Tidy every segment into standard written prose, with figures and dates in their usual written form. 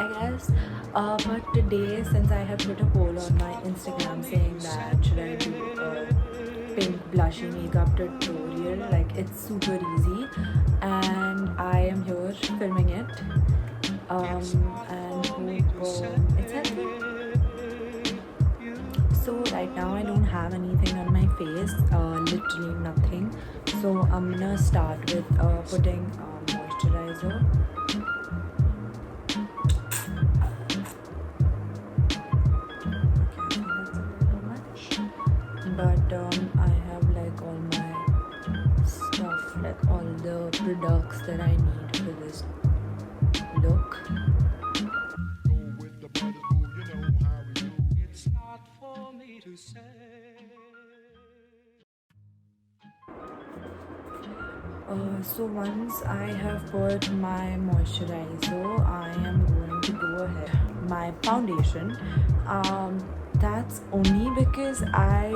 I guess. But today, since I have put a poll on my Instagram saying that should I do a pink blushy makeup tutorial, like it's super easy, and I am here filming it. And hope it's helpful. So right now I don't have anything on my face, literally nothing. So I'm gonna start with putting moisturizer. But I have like all my stuff, like all the products that I need for this look. It's not for me to say. So once I have put my moisturizer, I am going to go ahead my foundation. That's only because I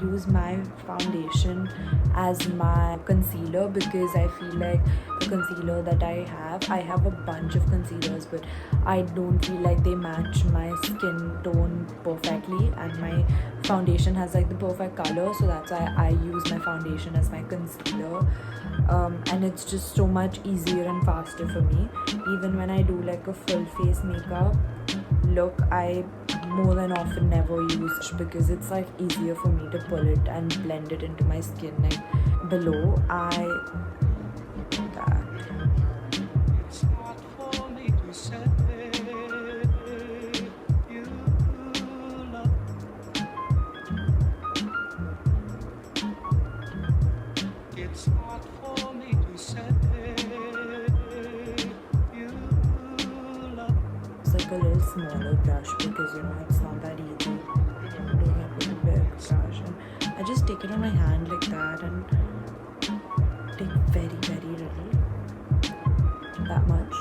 use my foundation as my concealer, because I feel like the concealer that I have a bunch of concealers, but I don't feel like they match my skin tone perfectly, and my foundation has like the perfect color, so that's why I use my foundation as my concealer. And it's just so much easier and faster for me. Even when I do like a full face makeup look, I more than often never use, because it's like easier for me to pull it and blend it into my skin. Like below I do that. It's not for me to say you love. It's not for me to say you love. It's like a little smaller brush, because you know it's not that easy doing it with a big brush, and I just take it on my hand like that and take very little, that much.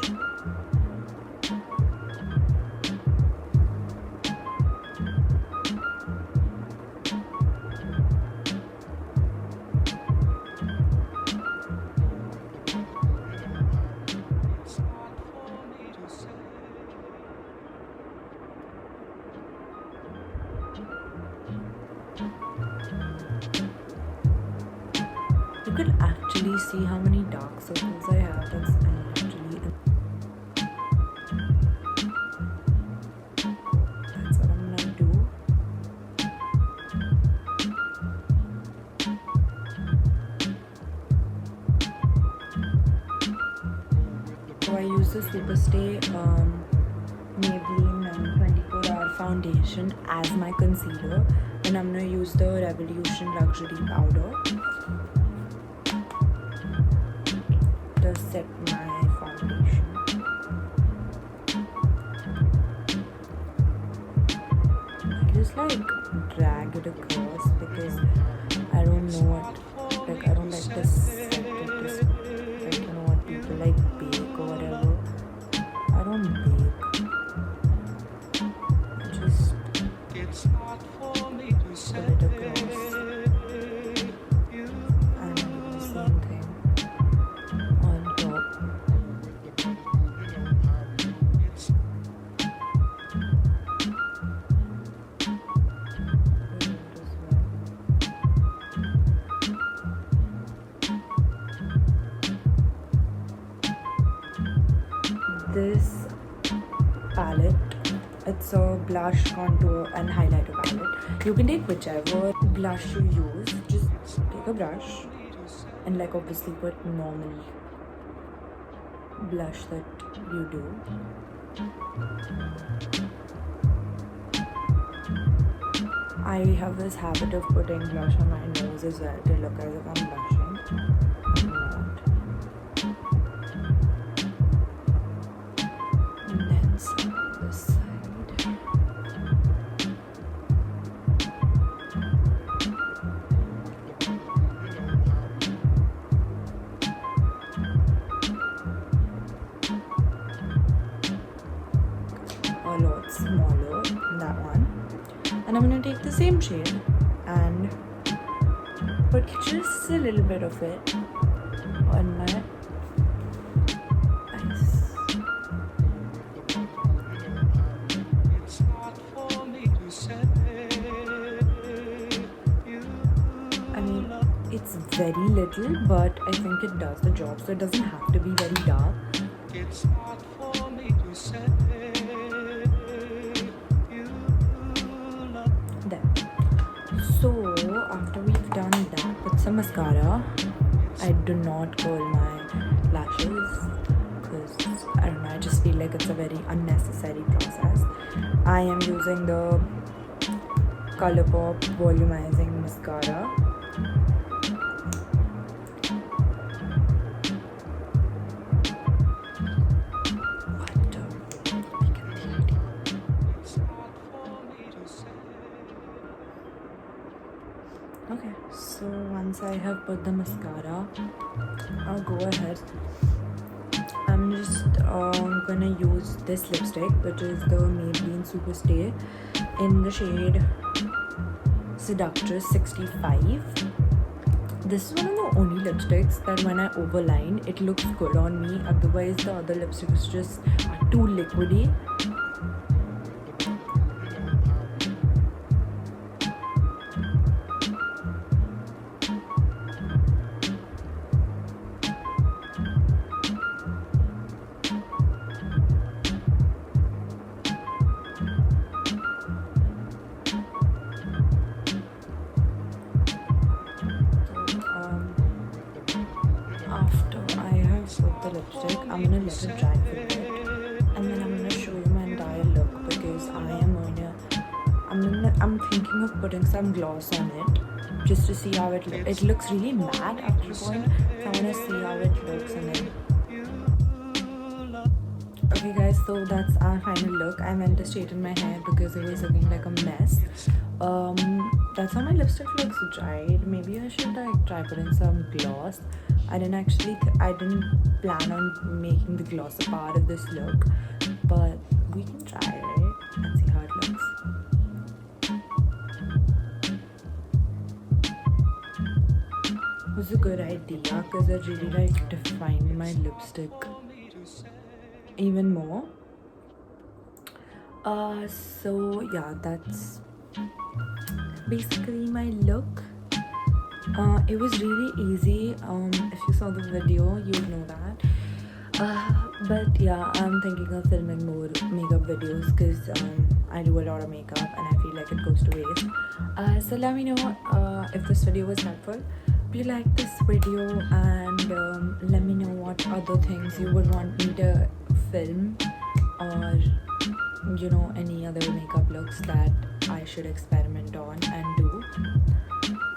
You could actually see how many dark circles I have. That's what I'm gonna do. So I use the SuperStay Maybelline 24-hour foundation as my concealer, and I'm gonna use the Revolution Luxury Powder to set my foundation. I just like drag it across, because I don't know what, like I don't like to set it, just like, you know what people like bake or whatever. I don't bake. I just put it across. And do the same thing on top. This palette, it's a blush, contour and highlighter palette. You can take whichever blush you use. Just take a brush and like obviously put normal blush that you do. I have this habit of putting blush on my nose as well to look as if I'm blushing. I'm not. And then some on this side. A lot smaller than that one. And I'm going to take the same shade and put just a little bit of it on my eyes. very little, but I think it does the job, so it doesn't have to be very dark. It's hard for me to say you love. There. So after we've done that with some mascara, I do not curl my lashes because I don't know, I just feel like it's a very unnecessary process. I am using the Colourpop Volumizing Mascara. Okay, so once I have put the mascara, I'll go ahead. I'm just gonna use this lipstick, which is the Maybelline SuperStay in the shade Seductress 65. This is one of the only lipsticks that when I overline, it looks good on me. Otherwise, the other lipsticks just are too liquidy. The lipstick, I'm gonna let it dry for a bit, and then I'm gonna show you my entire look because I'm thinking of putting some gloss on it just to see how it looks. It looks really matte after a point, so I wanna see how it looks. And then okay guys, so that's our final look. I meant to straighten my hair because it was looking like a mess. That's how my lipstick looks dried. Maybe I should like try putting some gloss. I didn't plan on making the gloss a part of this look, but we can try, right? And see how it looks. It was a good idea because it really like defined my lipstick even more. So yeah, that's basically my look. It was really easy. If you saw the video, you'd know that. But yeah, I'm thinking of filming more makeup videos because I do a lot of makeup and I feel like it goes to waste. So let me know if this video was helpful. If you like this video, and let me know what other things you would want me to film, or you know, any other makeup looks that I should experiment on and do.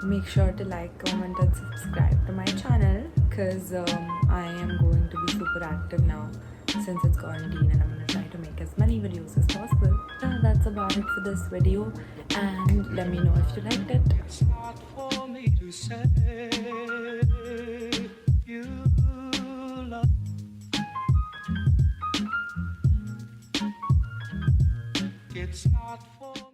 Make sure to like, comment and subscribe to my channel because I am going to be super active now since it's quarantine, and I'm going to try to make as many videos as possible. That's about it for this video, and let me know if you liked it. It's hard for me to say you love. It's not